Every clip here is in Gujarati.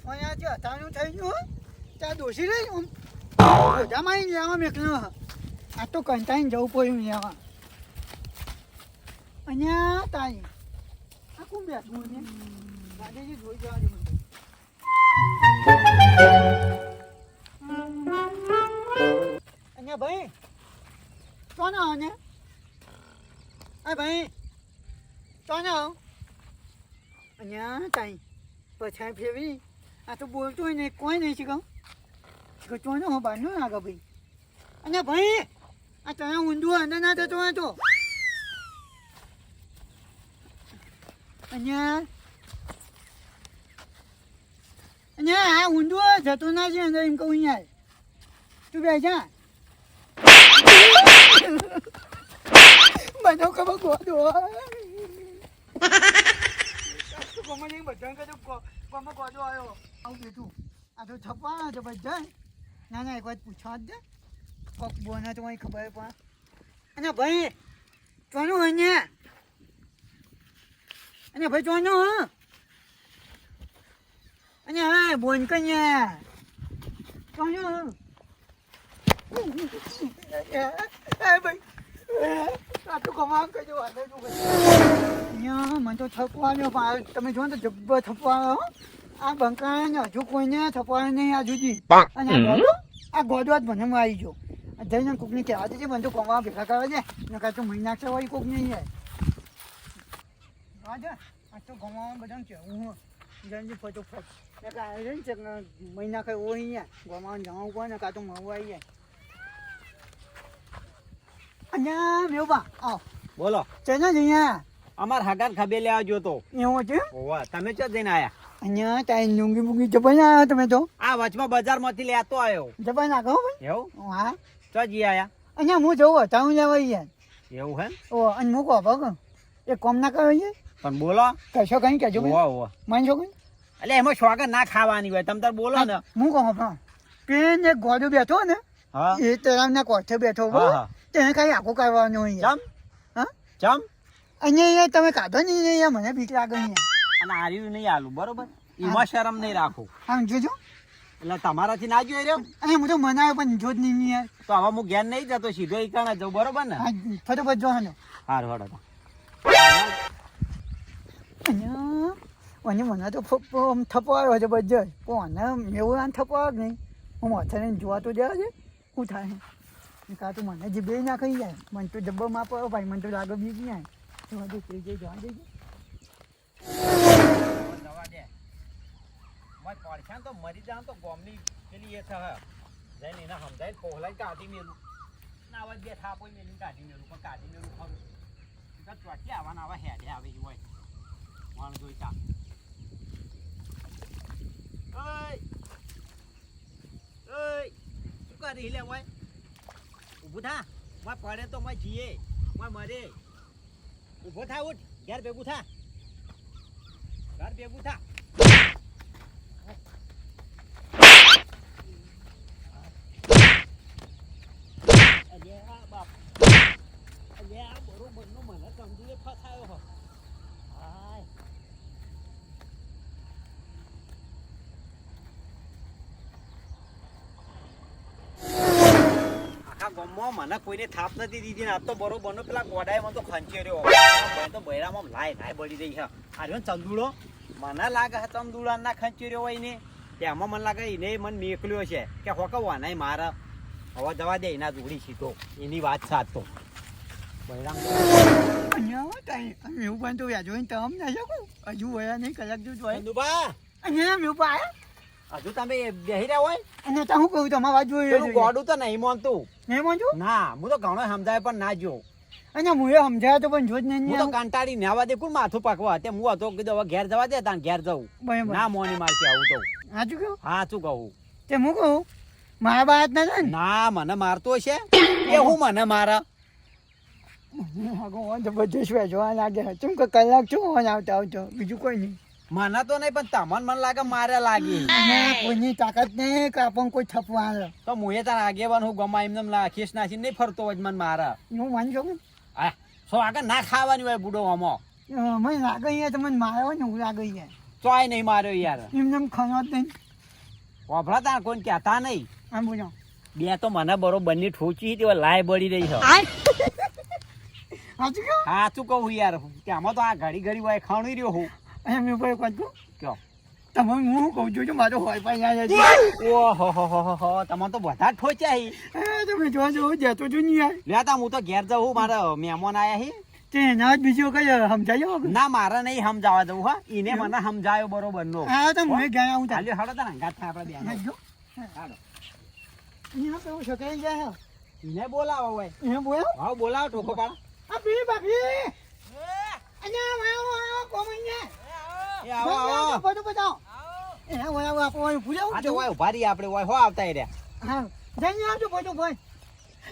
અહીંયા જે હતાનું થઈ ગયું ત્યાં દોશી રહી આમ બધામાં લેવા મેકલો આ તો કંટાઈને જવું પડ્યું લેવા અહીંયા તાઈ આ કોણ બેઠું ને ગાડીજી જોઈ જવા દે મને અહીંયા ભાઈ કોણ આવો ને આ ભાઈ કોણ આવો અહીંયા તાઈ પછાઈ ફેરવી આ તો બોલતો હોય ને કોઈ નહીં શીખવું ચોનો હું બહારનું આગળ ભાઈ અને ભાઈ આ તને ઊંધું અંદર ના થતો હોય તો અહીંયા આ ઊંધું જતો ના છે અંદર એમ કહું યાર તું બે જા બધો ખબર ગોદો બધા કદું ગોદો આવ્યો આવું બેઠું આ તો છપાણા છે બધા ના ના એક વાત પૂછવા જ દે કોક બોના તો અહીં ખબર પણ અને ભાઈ ચોનું અહીંયા અને ભાઈ ચોનું હા અને હા બોન કન્યા ચોનું ભાઈ આ તો કમામ કરજો અહીંયા મને તો થપવાનો પણ તમે જો ને તો જબ્બર થપવાનો આ બંકાને હજુ કોઈને થપાડે નહીં આ જુદી અને આ ગોદો જ મને આવી ગયો જઈને કોકને કહેવા દેજે મને તો કમાવા ભેગા કરવા છે નકા તો મહિના છે વળી કોક નહીં યાર આ તો ગમાવા બધાને કહેવું જલ્દી ફટોફટ નકા આવે છે ને મહિના કઈ હોય યાર ગમાવાનું જવાનું કોઈ નકા તો મળવા આવી જાય અહીંયા મેવબા આવ બોલો ચેના અહીંયા અમાર હગાન ખબે લેવા જોતો એવું છે ઓવા તમે ચો જઈને આયા અહીંયા તાઈ લુંગી બુંગી જબાઈ આવ્યા તમે તો આ વચમાં બજારમાંથી લેતો આવ્યો જબાઈ નાખો ભાઈ એવું હા ચો જી આયા અહીંયા હું જવું હતા હું લેવા યાર એવું હે ઓ અને મૂકો ભગ એ કોમ ના કરો છે પણ બોલો કશો કઈ કહેજો ઓવા ઓવા માનશો કઈ એટલે એમાં સ્વાગત ના ખાવાની હોય તમે તાર બોલો ને હું કહું પણ પેન એક ગોડો બેઠો ને હા એ તરામના કોઠે બેઠો હા તેને કઈ આખું કરવાનું હોય ચમ હા ચમ અહીંયા તમે કાઢો નહીં અહીંયા મને બીક લાગે અહીંયા અને આર્યું નહીં આલું બરોબર એમાં શરમ નહીં રાખો આમ જોજો એટલે તમારાથી ના જોઈ રહ્યો અહીંયા હું તો મનાવ્યો પણ જો જ નહીં યાર તો હવે હું ઘેર નહીં જતો સીધો ઈકાણા જવું બરોબર ને હા ફટોફટ જો હાલો હારું હડો તો અહીંયા અને મને તો થપો આવ્યો છે બધે પણ એવું આમ થપો આવે નહીં હું માથાને જોવા તો જાય છે શું થાય કાં તો મને જીભે ના ખાઈ જાય મને તો જબ્બો માપ ભાઈ મને તો લાગે બીજ જાય જોવા દે થઈ જાય જોવા દેજો જવા દે મત પડશે તો મરી જાવ તો ગોમની પેલી એ છે જઈને એને સમજાય કોહલાઈ કાઢી મેલું ના આવા બે થાપો મેલી કાઢી મેલું પણ કાઢી મેલું ખરું ચોટી આવાના આવા હેડે આવે હોય વાણ જોઈ તા ઓય ઓય શું કરી લે હોય ઊભું થા માં પડે તો માં જીએ માં મરે ઊભો થા ઉઠ ઘેર ભેગું થા ઘર ભેગું થા અલ્યા બાપ અલ્યા બરોબર નો મને સમજીને ફસાયો હો હાય ગમમાં મને કોઈને થાપ નથી દીધી ને આ તો બરોબર નો પેલા ગોડાએ મને તો ખંચી રહ્યો તો બૈરામાં લાય લાય બળી રહી છે આ રહ્યો ચંદુડો મને લાગે છે ચંદુડા ના ખંચી રહ્યો હોય ને તેમાં મને લાગે એને મને મેકલ્યો છે કે હોકવા નહીં મારે હવે જવા દે એના જોડી સીધો એની વાત સાચતો બૈરામ એવું પણ તો વ્યાજો તમ ના શકું હજુ વયા નહીં કલાક જો જોઈ ચંદુબા અહીંયા મેં આવ્યા હજુ તમે બેહી રહ્યા હોય અને તો હું કહું તમારે વાત જોઈ ગોડું તો નહીં માનતું નહીં માનજો ના હું તો ઘણો સમજાય પણ ના જો અને હું એ સમજાય તો પણ જો જ નહીં હું તો કંટાળી નેવા દે કોણ માથું પાકવા તે હું હતો કીધું હવે ઘેર જવા દે તાન ઘેર જવું ના મોની મારતી આવું તો સાચું કહું હા શું કહું તે હું કહું મારા બાત ના થાય ના મને મારતો છે એ હું મને મારા બધું શું જોવા લાગે ચમ કે કલાક શું આવતા આવતો બીજું કોઈ નહીં મને તો નહીં પણ તમને મને લાગે મારે લાગી કોઈની તાકાત નહીં કે આપણને કોઈ થપવા તો હું એ તાર આગેવાન હું ગમા એમને ખીસ નાસી નહીં ફરતો હોય મને મારા હું માની શકું હા સો આગળ ના ખાવાની હોય બુડો આમાં મને લાગે અહીંયા તમને માર્યો ને હું લાગે અહીંયા ચોય નહીં માર્યો યાર એમને એમ ખાવા જ નહીં. વાપરાતા કોઈ કહેતા નહીં આમ બોલો. બે તો મને બરોબર ની ઠોચી તે લાય બળી રહી છે સાચું કહો? સાચું કહું યાર કે આમાં તો આ ઘડી ઘડી હોય ખાણી રહ્યો હું એમ ઉપર એક વાત કહું? કયો તમે હું કહું છું મારો હોય પાસે આવ્યા છે. ઓહો તમે તો બધા જ ઠોચ્યા હી તમે જો જતો છું નહીં યાર. લેતા હું તો ઘેર જાઉં મારા મહેમાન આયા હી તે એના જ બીજો કઈ સમજાયો? ના મારે નહીં સમજાવવા જવું હા ઈને મને સમજાયો બરોબર નો હા તો હું ગયા હું હાલ્યો હાડો તને અંગાત થાય આપડે બેન જો હાડો અહીંયા કેવું છે કઈ ગયા ઈને બોલાવો હોય એ બોયો હા બોલાવો ઠોકો પાડો આ બી બાપી અહીંયા આવો કોમ અહીંયા એ આવો આવો બધું બતાવો એ હોય આપો હોય પૂછ્યા આ તો હોય ઉભા રહી આપણે હોય હો આવતા રે હા જઈને આવજો બધું ભાઈ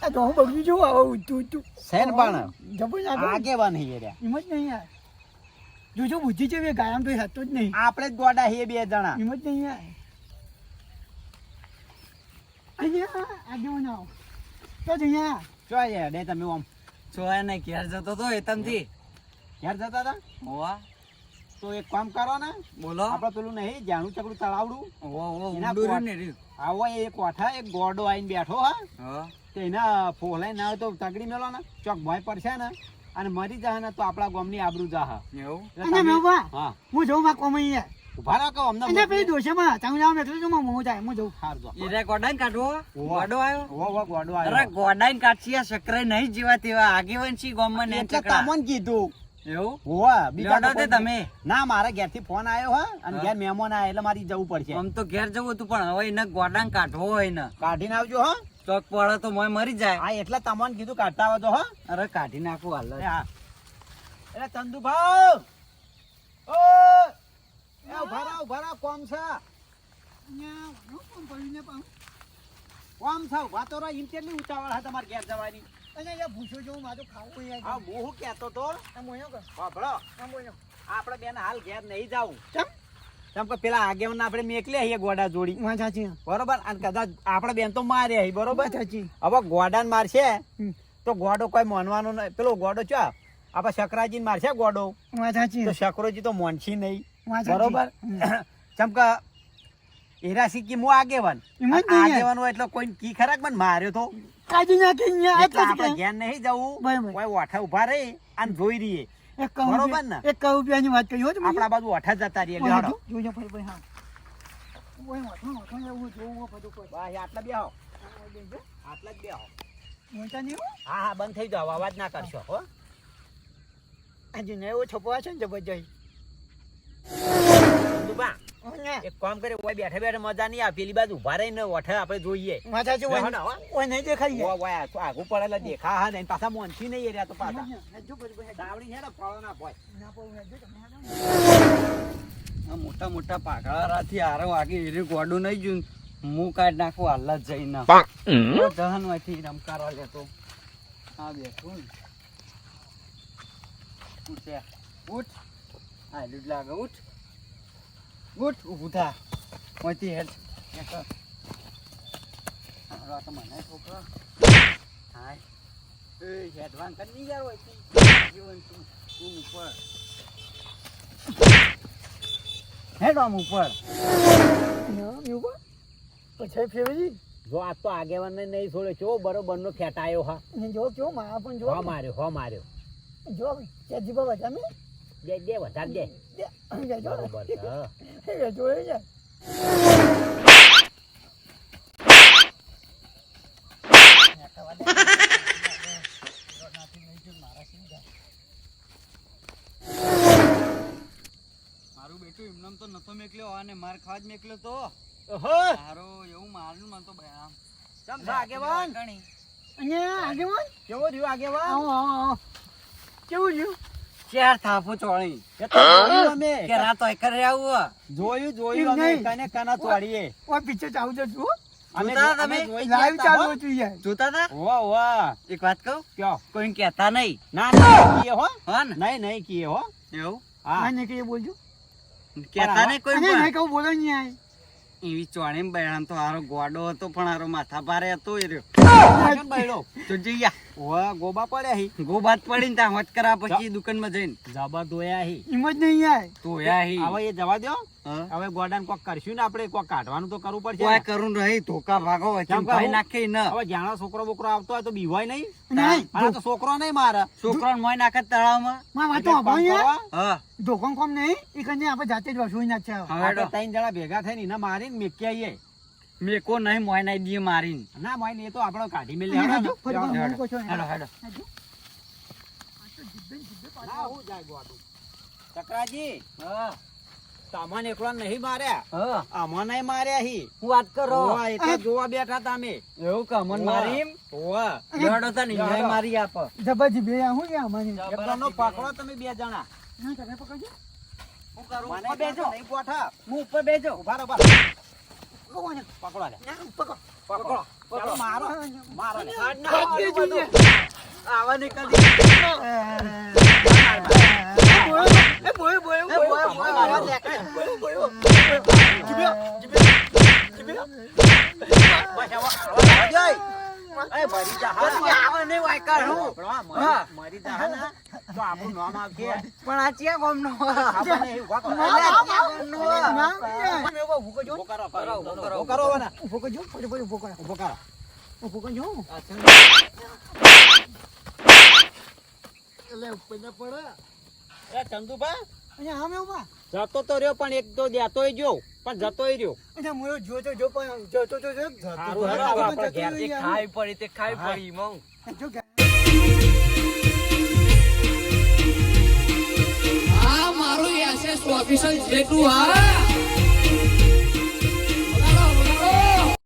આ તો હું બગડી જો આવો તું સેન પણ જબુ ના આગે બન હી રે હિંમત નહીં યાર જો બુદ્ધિ છે એ ગાયમ તો હતો જ નહીં આપણે જ ગોડા હે બે જણા હિંમત નહીં યાર અહીંયા આજે હું આવો તો અહીંયા ચોય દે તમે આમ ચોય ને ઘેર જતો તો એતમથી ઘેર જતા હતા ઓવા તો એક કામ કરો ને બોલો આપણે પેલું નહીં જાણું ચકડું તળાવડું ઓવા ઓવા એના ઊંડું ને રહ્યું આવો એક કોઠા એક ગોડો આઈને બેઠો હા હા તો એના ફોલાઈ ના હોય તો તગડી મેલો ને ચોક ભય પડશે ને અને મરી જાય ને તો આપણા ગામની આબરૂ જાહે એવું એટલે અને તમે- મેવા હા હું જોઉં માં કોમ અહીંયા ઉભા રાખો અમને અને પેલી દોશેમાં તમે જાવ એટલે તો હું જાય હું જઉં હાર જો ઈરે ગોડાઈને કાઢવો ઓવા. ગોડો આવ્યો વો ગોડો અરે આવ્યો ગોડાઈને કાઢશી આ સકરાઈ નહીં જીવા તેવા આગેવાન છી ગામમાં ને એટલે ચકડા તમને કીધું એવું હોવા બીજા લડો તો તે કોઈ- તમે ના મારા ઘેરથી ફોન આવ્યો હા અને હા. ઘેર મહેમાન આયા એટલે મારી જવું પડશે આમ તો ઘેર જવું હતું પણ હવે એને ગોડાને કાઢવો હોય ને કાઢીને આવજો હા ચોક પડે તો મોય મરી જાય હા એટલે તમને કીધું કાઢતા આવજો હા અરે કાઢી નાખું હાલ એ હા એટલે ચંદુભાઈ ઓ એ ઉભા રહો કોમ છે અહીંયા હું કોમ કરીને પાઉં કોમ છે ઉભા તો રહો એમ કેટલી ઉતાવળ છે તમારે ઘેર જવાની અને અહીંયા ભૂસો જો મારું ખાવું હા અહીંયા હું શું કહેતો તો આ મોયો કર સાંભળો આ મોયો આપણે બેન હાલ ઘેર નહીં જાવું ચમ કેમ કે પેલા આગેવાન આપણે મેકલે છીએ ગોડા જોડી વાત સાચી બરોબર અને કદાચ આપણે બેન તો મારે હી બરોબર વાત સાચી હવે ગોડાને મારશે હમ. તો ગોડો કોઈ માનવાનો નહીં પેલો ગોડો ચો આપણે શકરાજી મારશે ગોડો વાત સાચી તો શકરોજી તો મોનશી નહીં વાત સાચી. બરોબર ચમ કે એરા સિક્કી હું આગેવાન એમ જ નહીં. આગેવાન હોય એટલે કોઈ કી ખરાક મને માર્યો તો કાઢી નાખી અહીંયા એટલે એટલે જ આપણે કે. ઘેર નહીં જવું બરાબર. કોઈ ઓઠા ઉભા રહી અને જોઈ રહીએ એક કહું બરોબર ને? એક કહું રૂપિયાની વાત કરી હો તમે આપણા બાજુ ઓઠા જતા રહીએ એટલે હાલો. જોજો ફરી ફરી હા ઓય વાઠો એવું જોવું બધું કોઈ બસ આટલા બેહો આ દેજો આટલા જ બેહો મોટા નહીં હો હા હા બંધ થઈ જાવ અવાજ ના કરશો હો આજે ને એવો છપવા છે ને જબરજસ્ત દુબા ઓને એક કામ કરે ઓય બેઠા બેઠા મજા નહીં આવે પેલી બાજુ ઉભા રહીને ઓઠે આપણે જોઈએ માથા છે બેહો ને, હો. ઓય નહીં દેખાય ઓય ઓય આગું પડેલા દેખા હા ને પાછા મોનથી નહીં એર્યા તો પાછા જો ફરી ફરી દાવડી છે ને ફળો ના ભોય ના પાઉં હેડજો તમે હેડો. આ મોટા મોટા પાકડાથી હારો વાગે એરે ગોડું નહીં જોયું હું કાઢી નાખું હાલ જ જઈને દહન માંથી રમકારો લેતો હા બેઠું ને ઉઠ લે, ઉઠ હા લૂટ લાગે ઉઠ ઉઠ ઊભું થા મોતી હેડ તો મને છોકરા હાય એ હેડવાન કરી નહીં યાર હોય જીવન તું ઉપર હેડ આમ ઉપર એવું કો પછી ફેરવી જો આ તો આગેવાન ને નહીં છોડે ચો બરોબર નો ફેટાયો હા ને જો કેવો મારા પણ જો હો માર્યો જો ત્યાંથી બાબા તમે દે વધારે દે જો બરોબર છે હા. એ જોડે છે મારું બેટું એમનામ તો નતો મેકલ્યો અને માર ખાવા જ મેકલ્યો તો ઓહો તારો એવું મારું મને તો ભયા ચમ છે આગેવાન અહીંયા આગેવાન કેવો રહ્યો આગેવાન આવો આવો આવો કેવું રહ્યું ચાર થાપો ચોળી એ તો જોયું અમે. કે રાતો કરે આવું જોયું અમે નહીં. કને કના તોડીએ ઓય પિક્ચર ચાલુ છે તું અમે જોતા જો- અમે તમે? જોઈ લાઈવ ગયા ચાલુ તા, હતું યાર જોતા તા હો. વાહ એક વાત કહું કયો કોઈ કહેતા નહીં ના ના કીએ હો હા ને નહીં કીએ હો એવું હા હા નીકળી બોલજો કહેતા નહીં કોઈ અને પણ. નહીં કહું બોલો નહીં આય એવી ચોણી બેહાન તો હારો ગોડો હતો પણ હારો માથા ભારે હતો એ રહ્યો બૈરો તો જઈયા ઓવા ગોબા પડ્યા હી ગોબાત પડીને ત્યાં હોત કરા પછી દુકાનમાં જઈને જબા ધોયા હી એમ જ નહીં યાર. તો યા હી હવે એ જવા દો હા. હવે ગોડાને કોક કરશું ને આપણે કોક કાઢવાનું તો કરવું પડશે કોઈ ને. કરું રહી ધોકા ભાગો વચ્ચે કેમ ભાઈ કહું? નાખે ન હવે જાણો છોકરો બોકરો આવતો હોય તો બીવાય નહીં નહીં. મારા તો છોકરો નહીં મારા છોકરાને મોય નાખે તળાવમાં માં વાતો એટલે આપો યાર. કામ હા ધોકમ કોમ નહીં ઈ કને આપણે જાતે જ વસૂઈ નાખ્યા. કરવા. હવે આપણે ત્રણ જણા ભેગા થઈને એને મારીને મેકી આવીએ. મેકો નહીં મોય નાઈ દીએ મારીને ના મારીને એ તો આપણે કાઢી મેલે અહીંયા હેડો હાજો, ફરી ને. પાછું મૂકો છો ને. હેડો હેડો હાજો. આ તો જીભે ને જીભે પાછા. ના, હું જાય ગોડું. ચક્રાજી હા તમને એકલા નહીં માર્યા હા અમને માર્યા હી હું વાત કરો ઓવા, એ તો જોવા બેઠા તમે એવું કે અમન મારી ઓવા. લડો તા નહીં નહીં મારી આપ જબર જીભે આ હું યાર મને. એકલાનો પકડો તમે બે જણા ના, તમે પકડજો. હું કરું મને ઉપર બેજો નહીં ગોઠા. હું ઉપર બેજો ઉભા રહો, ઉભા રહો. પકડો ને. પકડો લે. ના, પકડો. પકડો. ચાલો મારો મારો લે. હાથ દેજો ને. આવા નીકળી એ બોયો, બોયો, એ બોયો, બોયો, મારો લે. બોયો, બોયો. બસ આવા, આવા જાય. એ મરી જા હા. આવા નહીં વાયકા હું પકડો, હા. મરી જા હા ને, તો આપણું નામ આવશે. પણ આ ચિયા ગોમનો ખબર નહીં, ઉભા કરો. ના, ના, ના, ના. તમે ઉભો ઉભો કરજો. ઉભો કરો, ઉભો કરો, ઉભો ઉભો કરો, કરો. ઉભો કરો હવે ને. ઉભો કરજો, ફરી ફરી ઉભો કરો. ઉભો કરો. ઉભો કરજો. એટલે ઉપર ને પડે. એ ચંદુભા અહીંયા આમે ઉભા. જતો તો રહ્યો પણ એક તો દેતોય જો પણ જતોય રહ્યો. એટલે હું જોતો જો પણ જોતો તો જો. સારું, હેડો હવે આપણે ઘેર. તે ખાઈ પડી તે ખાઈ પડી મઉં જો કે આ મારું એસએસ ઓફિસર જેટલું હા